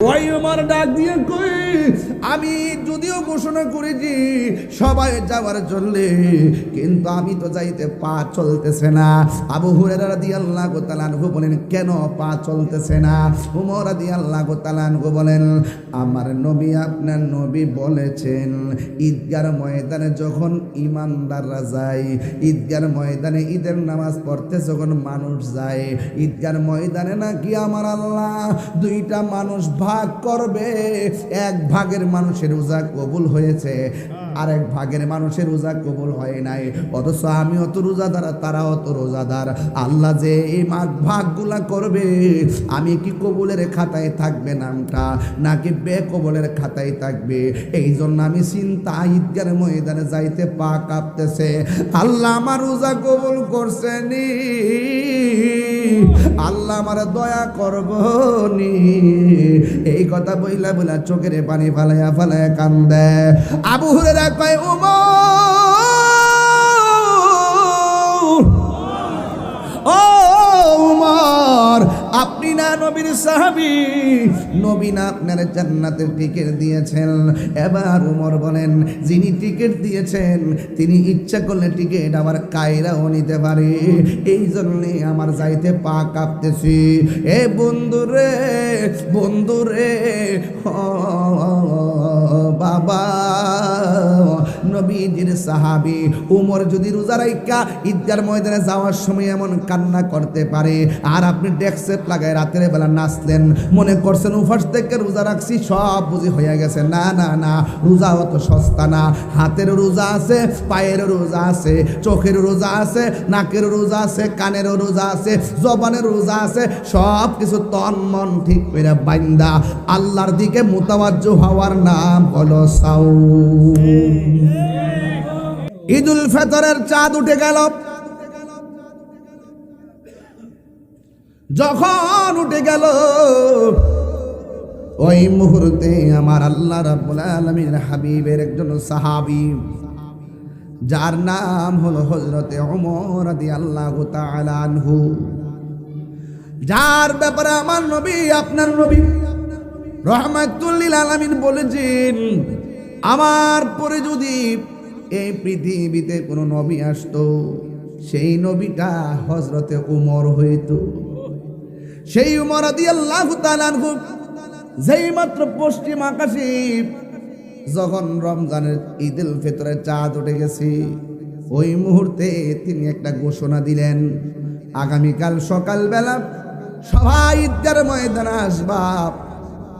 ওই আমার ডাক দিয়ে কই আমি যদিও ঘোষণা করেছি সবাই যাওয়ার জন্য, কিন্তু আমি তো যাইতে পা চলতেছে না। আবু হুরায়রা রাদিয়াল্লাহু তাআলা আনহু বলেন, কেন পা চলতেছে না? উমর রাদিয়াল্লাহু তাআলা আনহু বলেন, আমার নবী আপনার নবী বলেছেন ঈদগার ময়দানে যখন ইমানদাররা যায়, ঈদগার ময়দানে ঈদের নামাজ পড়তে যখন মানুষ যায়, ঈদগার ময়দানে নাকি আমার আল্লাহ দুইটা মানুষ ভাগ করবে। এক ভাগের মানুষের রোজা কবুল হয়েছে, আরেক ভাগের মানুষের রোজা কবুল হয় নাই। অথচ আমি অত রোজাদার, তারা অত রোজাদার। আল্লাহ যে এই ভাগগুলা করবে, আমি কি কবুলের খাতায় থাকবে নামটা, নাকি বেকবুলের খাতায় থাকবে? এই জন্য আমি চিন্তা, ঈদগার ময়দানে যাইতে পা কাঁপতেছে। আল্লাহ আমার রোজা কবুল করছেনি, আল্লাহ আমার দয়া করবনি। এই কথা বইলা বইলা চোখের পানি ফালাইয়া ফালাইয়া কান্দে। আবু হুরায়রা কয়, উমর আপনি না নবীর সাহাবী, নবী না আপনার জান্নাতের টিকিট দিয়েছেন। এবার উমর বলেন, যিনি টিকিট দিয়েছেন তিনি ইচ্ছা করলে টিকিট আবার কায়রাও নিতে পারে, এই জন্যে আমার যাইতে পা কাঁপতেছি। এ বন্ধুরে বন্ধুরে, বাবা নবীজির সাহাবী উমর যদি রোজা রাইখা ঈদগার ময়দানে যাওয়ার সময় এমন কান্না করতে পারে, আর আপনি ডেস্ক লাগায় রাতের বেলা নাচলেন, মনে করছেন উপাস থেকে রোজা রাখছি সব বুঝি হয়ে গেছে। না না না, রোজা অত সস্তা না। হাতের রোজা আছে, পায়ের রোজা আছে, চোখের রোজা আছে, নাকের রোজা আছে, কানের রোজা আছে, জবানের রোজা আছে। সব কিছু তন মন ঠিক করে বান্দা আল্লাহর দিকে মুতাওয়াজ্জু হওয়ার নাম হলো সাওম। ঈদুল ফিতরের চাঁদ উঠে গেল, যখন উঠে গেল ওই মুহূর্তে আমার আল্লাহ রাব্বুল আলামিন হাবিবের একজন সাহাবী, যার নাম হলো হযরতে ওমর রাদিয়াল্লাহু তাআলা আনহু, যার ব্যাপারে আমার নবী আপনার নবী রাহমাতুল লিল আলামিন বলেছেন, আমার পরে যদি এই পৃথিবীতে কোনো নবী আসতো, সেই নবীটা হযরতে ওমর হইতো। সেই উমর রাদিয়াল্লাহু তাআলা আনহু যেই মাত্র পশ্চিম আকাশে যখন রমজানের ঈদুল ফিতরের চাঁদ উঠে গেছে, ওই মুহূর্তে তিনি একটা ঘোষণা দিলেন, আগামীকাল সকালবেলা সবাই ঈদগার ময়দানে আসবা,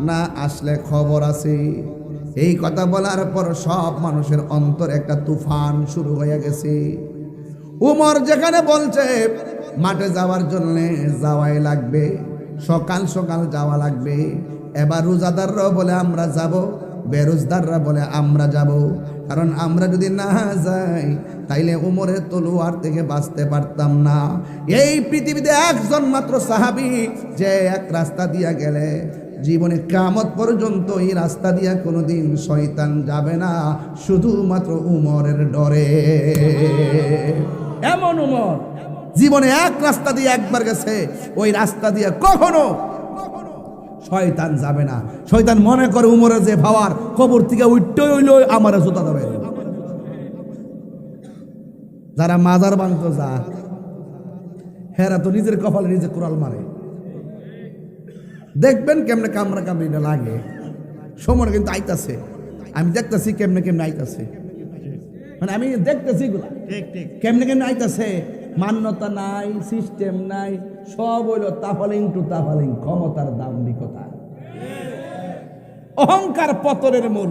না আসলে খবর আছে। এই কথা বলার পর সব মানুষের অন্তরে একটা তুফান শুরু হয়ে গেছে। উমর যেখানে বলছে মাঠে যাওয়ার জন্য যাওয়াই লাগবে, সকাল সকাল যাওয়া লাগবে, এবার রোজাদাররাও বলে আমরা যাব, বেরোজদাররা বলে আমরা যাব। কারণ আমরা যদি না যাই তাইলে উমরের তলোয়ার থেকে বাঁচতে পারতাম না। এই পৃথিবীতে একজন মাত্র সাহাবী যে এক রাস্তা দিয়া গেলে জীবনে কিয়ামত পর্যন্ত এই রাস্তা দিয়া কোনোদিন শয়তান যাবে না, শুধুমাত্র উমরের ডরে। এমন উমর জীবনে এক রাস্তা দিয়ে একবার গেছে, ওই রাস্তা দিয়ে কখনো শয়তান যাবে না। শয়তান মনে করে উমরের যে ভাবার কবর থেকে উঠতে হইল আমার জুতা দেবে। যারা মাজার বান্ত যা, হেরা তো নিজের কপালে নিজে কোরাল মারে। দেখবেন কেমনে কামড়া কামড়িটা লাগে, সময় কিন্তু আইতাছে, আমি দেখতেছি কেমনে কেমনে আইতাছে, মানে আমি দেখতেছি কেমনে কেমনে আইতাছে। মান্যতা নাই, সিস্টেম নাই, সব হইল তাফালিং টু তাফালিং, ক্ষমতার দাম্ভিকতা, অহংকার পতনের মূল।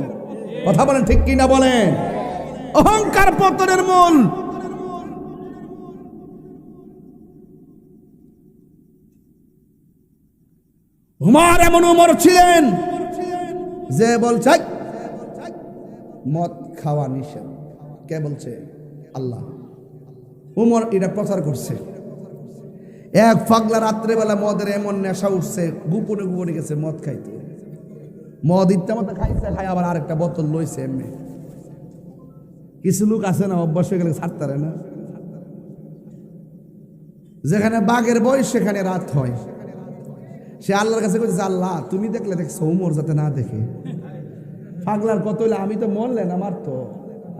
কথা বলেন ঠিক কিনা বলেন? অহংকার পতনের মূল। উমর এমন উমর ছিলেন যে বলছে মদ খাওয়া নিষেধ। কে বলছে? আল্লাহ। উমর এটা প্রচার করছে। এক পাগলা রাত্রেবেলা মদের এমন নেশা উঠছে, গোপনে গোপনে গেছে মদ খাইতে। মদ ইচ্ছা মতো খাইছে, খাই আবার আরেকটা বোতল লইছে। এমনি কিছু লোক আছে না, অভ্যাস হয়ে গেলে ছাড়তে পারে না। যেখানে বাঘের বয়স সেখানে রাত হয়। সে আল্লাহর কাছে কইছে, আল্লাহ তুমি দেখলে দেখছো, উমর যাতে না দেখে। পাগলার কত হইলে আমি তো মরলেন আমার তো,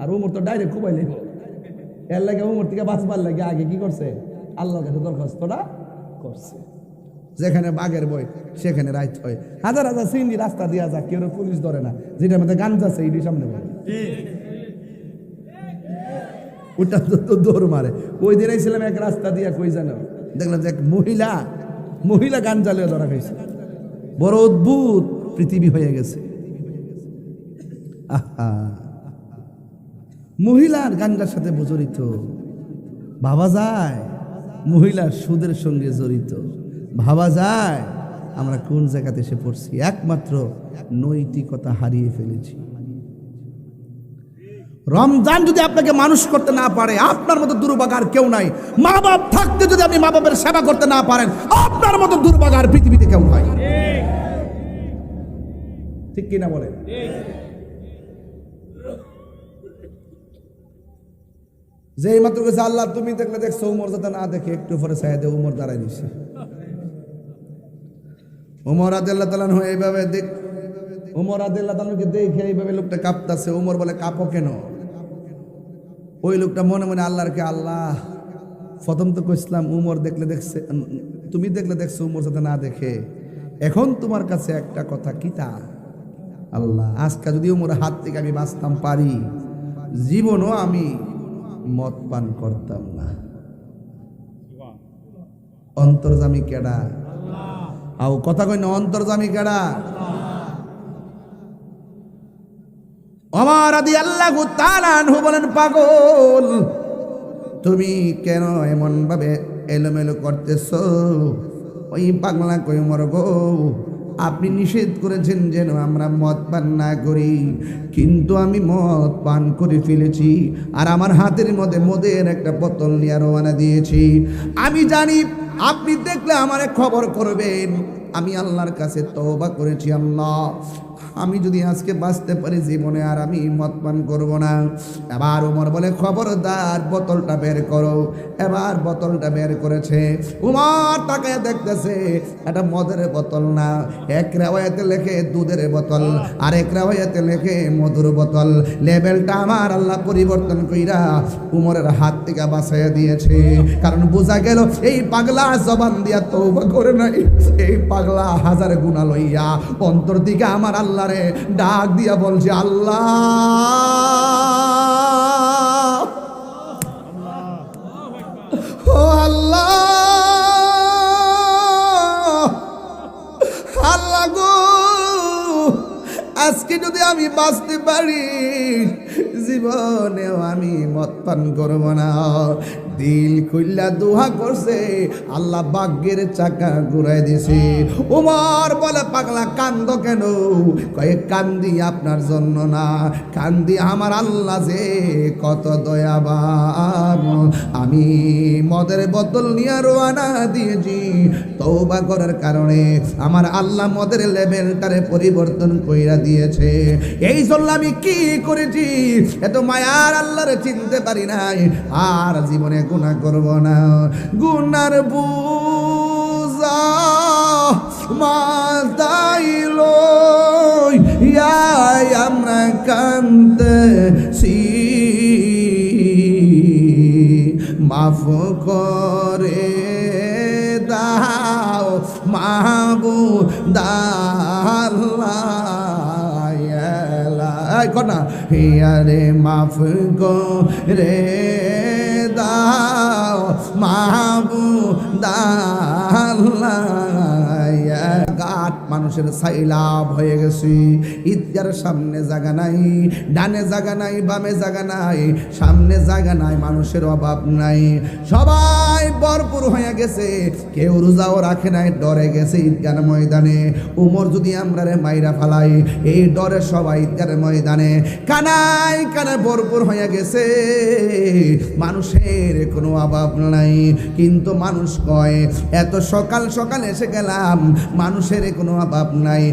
আর উমর তো ডাইরেক্ট কুবাইলে, এর লাগে উমর থেকে বাঁচবার লাগে আগে কি করছে, আল্লাহর কাছে দরখাস্তটা করছে। যেখানে বাঘের বই সেখানে রাইত হয়। হাজার হাজার সিন্দি রাস্তা দিয়া যাক, কেউ পুলিশ ধরে না, যেটার মধ্যে গান যাচ্ছে এইটি সামনে বলে ওটা তো দৌড় মারে। ওই দিন ছিলাম এক রাস্তা দিয়া, কই জানো, দেখলাম যে এক মহিলা গান জ্বালিয়ে ধরা খাইছে। বড় অদ্ভুত পৃথিবী হয়ে গেছে। আহা, মহিলার গানটার সাথে জড়িত, ভাবা যায় মহিলার সুদের সঙ্গে জড়িত, ভাবা যায় আমরা কোন জায়গাতে এসে পড়ছি। একমাত্র নৈতিকতা হারিয়ে ফেলেছি। রমজান যদি আপনাকে মানুষ করতে না পারে, আপনার মতো দুর্ভাগার কেউ নাই। মা বাপ থাকতে যদি আপনি মা বাপের সেবা করতে না পারেন, আপনার মতো দুর্ভাগার পৃথিবীতে কেউ নাই। ঠিক কিনা বলে? যে মাত্র কাছে আল্লাহ তুমি দেখলে দেখছো, উমর যাতে না দেখে, একটু পরে ছায়া দিয়ে উমর দাঁড়ায় নিছে। উমর রাদিয়াল্লাহু তাআলা এইভাবে উমর রাদিয়াল্লাহু তাআলাকে দেখে এইভাবে লোকটা কাঁপতাছে। উমর বলে, কাঁপো কেন? ওই লোকটা মনে মনে আল্লাহরকে, আল্লাহ প্রথম তো কইছিলাম উমর দেখলে দেখছে, তুমি দেখলে দেখছো, উমর যাতে না দেখে। এখন তোমার কাছে একটা কথা, কিতা আল্লাহ, আজকে যদি উমরের হাত থেকে আমি বাঁচতাম পারি, জীবনও আমি মদ পান করতাম না। অন্তর্জামী কেডা? আও কথা কই না, অন্তর্জামী কেডা? ওমর রাদিয়াল্লাহু তাআলা আনহু বলেন, পাগল তুমি কেন এমন ভাবে এলোমেলো করতেছো? ওই পাগলা কই, ওমর গো, আপনি নিষেধ করেছেন যেন আমরা মদ পান না করি, কিন্তু আমি মদ পান করে ফেলেছি, আর আমার হাতের মধ্যে মদের একটা বোতল নিয়ে রওনা দিয়েছি। আমি জানি আপনি দেখলে আমারে খবর করবেন। আমি আল্লাহর কাছে তওবা করেছি, আল্লাহ আমি যদি আজকে বাঁচতে পারি, জীবনে আর আমি মদ পান করব না। এবার ওমর বলে, খবরদার বোতলটা বের করো। এবার বোতলটা বের করেছে। উমর তাকায় দেখতেছে, এটা মদের বোতল না। এক রাওয়ায়াতে লেখে দুধের বোতল, আর এক রাওয়ায়াতে লেখে মধুর বোতল। লেবেলটা আমার আল্লাহ পরিবর্তন কইরা উমরের হাত থেকে বাঁচাইয়া দিয়েছে। কারণ বোঝা গেল এই পাগলা জবান দিয়া তওবা করে নাই, এই পাগলা হাজার গুনাহ লইয়া অন্তর থেকে আমার আল্লাহ ডাক দিয়া বলছে, আল্লাহ ও আল্লাহ, আল্লাহ গো, আজকে যদি আমি বাঁচতে পারি, জীবনেও আমি মদ পান করব না। দিল খুইল্লা দুহা করছে, আল্লাহ ভাগ্যের চাকা ঘুরাই দিছে। ওমর বলে, পাগলা কান্দ কেন? কয়ে, কান্দি আপনার জন্য না, কান্দি আমার আল্লাহ যে কত দয়াবান। আমি মদের বোতল নিয়ে রওনা দিয়েছি, তওবা করার কারণে আমার আল্লাহ মদের লেভেলটারে পরিবর্তন কইরা দিয়েছে। এই জন্য আমি কি করেছি, এত মায়ার আল্লাহরে চিনতে পারি নাই, আর জীবনে গুনাহ করব না। গুনার বুঝা মাথাইল আমরা কান্দেছি, মাফ করে দাও মাহবুব আল্লাহ, কনা হিয়ারে মাফ করে দাও মাহবুব আল্লাহ। ঘাট মানুষের সাইলাভ হয়ে গেছে। ঈদগার সামনে জায়গা নাই, ডানে জায়গা নাই, বামে জায়গা নাই, সামনে জায়গা নাই, মানুষের অভাব নাই, সবাই ভরপুর হয়ে গেছে। কেউ রোজাও রাখে নাই, ডরে গেছে ঈদগার ময়দানে। উমর যদি আমরা মাইরা ফালাই, এই ডরে সবাই ঈদগার ময়দানে কানায় কানায় ভরপুর হয়ে গেছে। মানুষের কোনো অভাব নাই, কিন্তু মানুষ কয় এত সকাল সকাল এসে গেলাম, মানুষের কোনো অভাব নাই।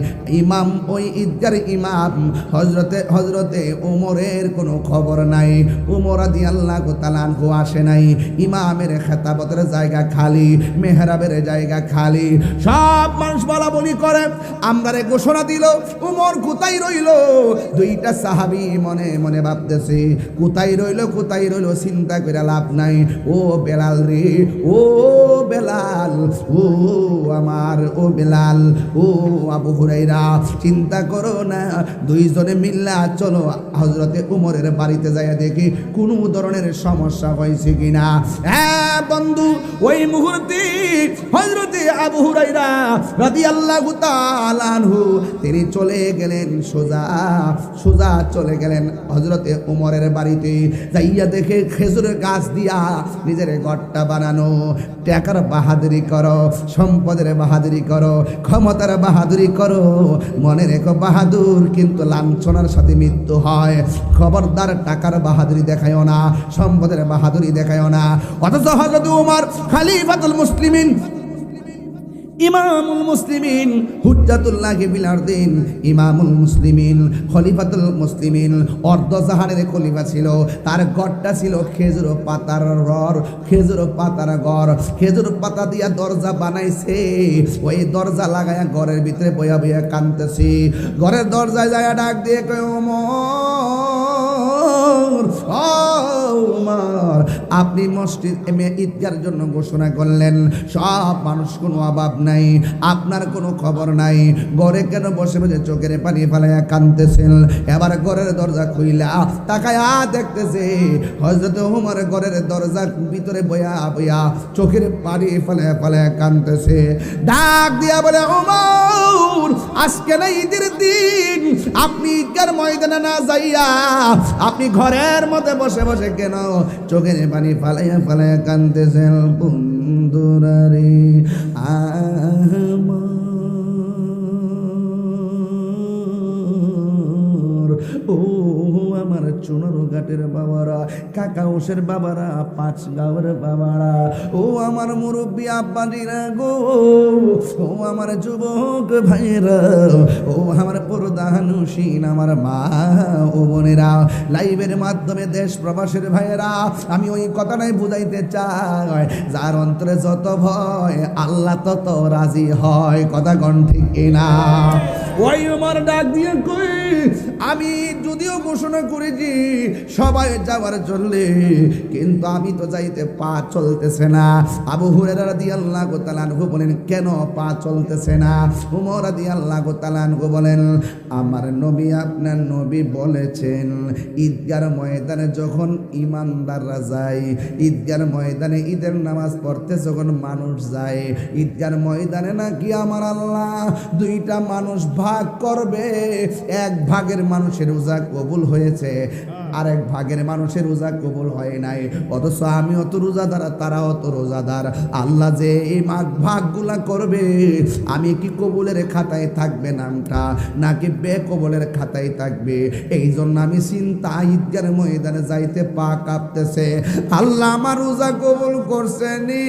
ইমাম, ওই ঈদগার ইমাম হজরতে ওমরের কোনো খবর নাই। উমর রাদিয়াল্লাহু তাআলা আনহু আসে নাই, ইমামের খেতাব তেলাওয়াতের জায়গা খালি, মেহরাবের জায়গা খালি। সব মানুষ বলা বলি করে, আমরারে ঘোষণা দিল উমর কোথায় রইল। দুইটা সাহাবী মনে মনে ভাবতেছে কোথায় রইল কোথায় রইল, চিন্তা করে লাভ নাই। ও বেলাল রে, ও বেলাল, ও আমার ও বেলাল, ও আবু হুরাইরা, চিন্তা করো না, দুইজনে মিল্লা চলো হযরতে উমরের বাড়িতে যাইয়া দেখি কোনো ধরনের সমস্যা হয়েছে কিনা। হ্যাঁ বন্ধু, ওই মুহূর্তে হযরতে আবু হুরাইরা রাদিয়াল্লাহু তাআলা আনহু তিনি চলে গেলেন, সোজা চলে গেলেন হযরতে উমরের বাড়িতে। যাইয়া দেখে খেজুরের গাছ দিয়া নিজের ঘরটা বানানো। টাকার বাহাদুরি করো, সম্পদের বাহাদুরি করো, ক্ষমতার বাহাদুরি করো, মনে রেখো বাহাদুর কিন্তু লাঞ্ছনার সাথে মৃত্যু হয়। খবরদার টাকার বাহাদুরি দেখায়ও না, সম্পদের বাহাদুরি দেখায়ও না। অথচ হযরত উমর খলিফাতুল মুসলিমিন, ইমামুল মুসলিমিন, হুজ্জাতুল্লাহ বিল আরদিন, ইমামুল মুসলিমিন, খলিফাতুল মুসলিমিন, অর্ধজাহানের খলিফা ছিল। তার ঘরটা ছিল খেজুর পাতার ঘর, খেজুর পাতার ঘর, খেজুর পাতা দিয়া দরজা বানাইছে। ওই দরজা লাগায়া ঘরের ভিতরে বইয়া বইয়া কাঁদতেছি। ঘরের দরজায় যায় ডাক দিয়ে কয় উমর, আপনি মসজিদ ঈদগার জন্য ঘোষণা করলেন, সব মানুষ, কোনো অভাব নাই, আপনার কোনো খবর নাই, ঘরে কেন বসে বসে চোখের পানি ফেলাইয়া কাঁদতেছেন? এবার ঘরের দরজা খুইলা তাকায়া দেখতেছে হযরত উমর ঘরের দরজার ভিতরে বইয়া বইয়া চোখের পানি ফেলাইয়া ফেলাইয়া কাঁদতেছে। ডাক দিয়া বলে, উমর, আজকে না ঈদের দিন, আপনি ঈদগার ময়দানে না যাইয়া আপনি ঘরের মধ্যে বসে বসে কেন চোখের পানি ফালাইয়া ফালাইয়া কাঁদতেছেন? বন্ধুরা রে ও আমার চুনর ঘাটের বাবারা, কাকাউসের বাবারা, পাঁচ গাঁওয়ের বাবারা, ও আমার মুরব্বী আব্বাজিরা গো, ও আমার যুবক ভাইয়েরা, ও আমার পর্দানুসীন আমার মা ও বোনেরা, লাইভের মাধ্যমে দেশ প্রবাসের ভাইয়েরা, আমি ওই কথাটাই বুঝাইতে চাই, যার অন্তরে যত ভয় আল্লাহ তত রাজি হয়। কথা কোন ঠিক কিনা? ওই আমার ডাক দিয়ে কই, আমি যদিও ঘোষণা করেছি সবাই যাওয়ার চললে, কিন্তু আমি তো যাইতে পা চলতেছে না। আবু হুরায়রা রাদিয়াল্লাহু তাআলা আনহু বলেন, কেন পা চলতেছে না? উমর রাদিয়াল্লাহু তাআলা আনহু বলেন, আমার নবী, আপনার নবী বলেছেন ঈদগার ময়দানে যখন ইমানদাররা যায়, ঈদগার ময়দানে ঈদের নামাজ পড়তে যখন মানুষ যায়, ঈদগার ময়দানে নাকি আমার আল্লাহ দুইটা মানুষ ভাগ করবে। এক ভাগের মানুষের রোজা কবুল হয়েছে, আরেক ভাগের মানুষের রোজা কবুল হয় নাই। অথচ আমি অত রোজাদার, তারা অত রোজাদার। আল্লাহ যে এই ভাগগুলা করবে, আমি কি কবুলের খাতায় থাকবে নামটা, নাকি বেকবুলের খাতায় থাকবে? এই জন্য আমি চিন্তা, ঈদগার ময়দানে যাইতে পা কাঁপতেছে। আল্লাহ আমার রোজা কবুল করছেনি,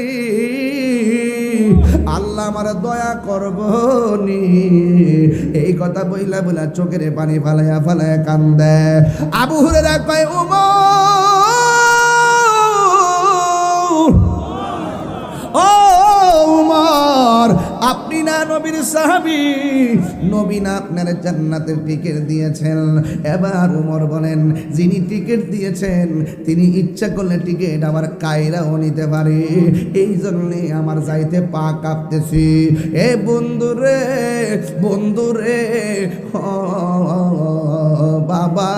আল্লাহ আমার দয়া করব নি, এই কথা বইলা বইলা চোখের পানি ফালাইয়া ফালাইয়া কান্দে। আবু হুরায়রা কয়, উমর, আপনি না নবীর সাহাবী, নবী না আপনার জান্নাতের টিকিট দিয়েছেন। এবার উমর বলেন, যিনি টিকিট দিয়েছেন তিনি ইচ্ছা করলে টিকিট আবার কায়রাও নিতে পারে, এই জন্যে আমার যাইতে পা কাঁপতেছি। এ বন্ধুরে, বন্ধুরে, বাবা,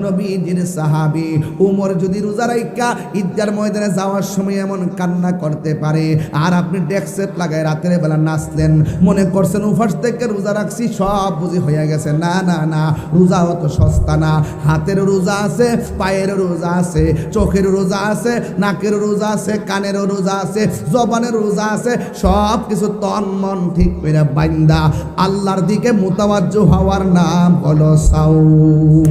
নবীজির সাহাবী উমর যদি রোজা রাইখা ঈদগার ময়দানে যাওয়ার সময় এমন কান্না করতে পারে, আর আপনি ডেস্ক লাগায় রাতের বেলা নাচলেন, মনে করছেন উপাস থেকে রোজা রাখছি, সব বুঝি হয়ে গেছে। না না না, রোজা অত সস্তা না। হাতের রোজা আছে, পায়ের রোজা আছে, চোখের রোজা আছে, নাকের রোজা আছে, কানের রোজা আছে, জবানের রোজা আছে, সব কিছু তন মন ঠিক করে বাইন্দা আল্লাহর দিকে মুতাওয়াজ্জু হওয়ার নাম হলো সাওম।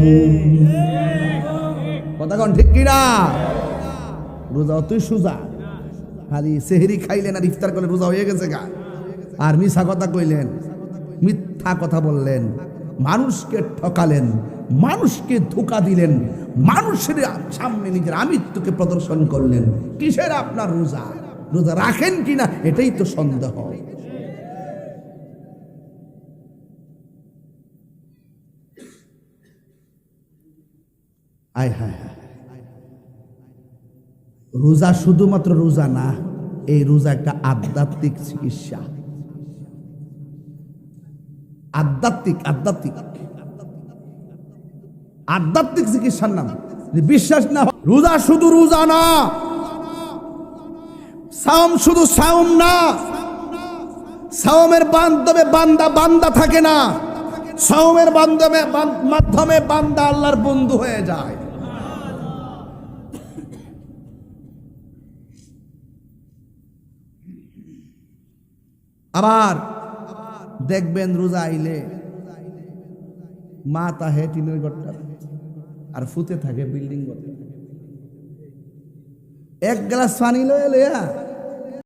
কথা কোন ঠিক কিনা? রোজা অতই সোজা, খালি সেহরি খাইলেন আর ইফতার করলে রোজা হয়ে গেছে গা, আর মিথ্যা কথা কইলেন, মিথ্যা কথা বললেন, মানুষকে ঠকালেন, মানুষকে ধোঁকা দিলেন, মানুষের সামনে নিজের আমিত্বকে প্রদর্শন করলেন। কিসের আপনার রোজা? রোজা রাখেন কিনা এটাই তো সন্দেহ। আয় হায় হায়, রোজা শুধুমাত্র রোজা না, এই রোজা একটা আধ্যাত্মিক চিকিৎসা। আধ্যাত্মিক আধ্যাত্মিক আধ্যাত্মিক চিকিৎসার নাম। বিশ্বাস না, রোজা শুধু রোজা না, সাওম শুধু সাওম না, সাওমের মাধ্যমে বান্দা বান্দা থাকে না, সাওমের মাধ্যমে বান্দা আল্লাহর বন্ধু হয়ে যায়। আবার দেখবেন রোজা আইলে মা তাহে টিনের ঘরটা আর ফুতে থাকে বিল্ডিং, এক গ্লাস পানি লয়া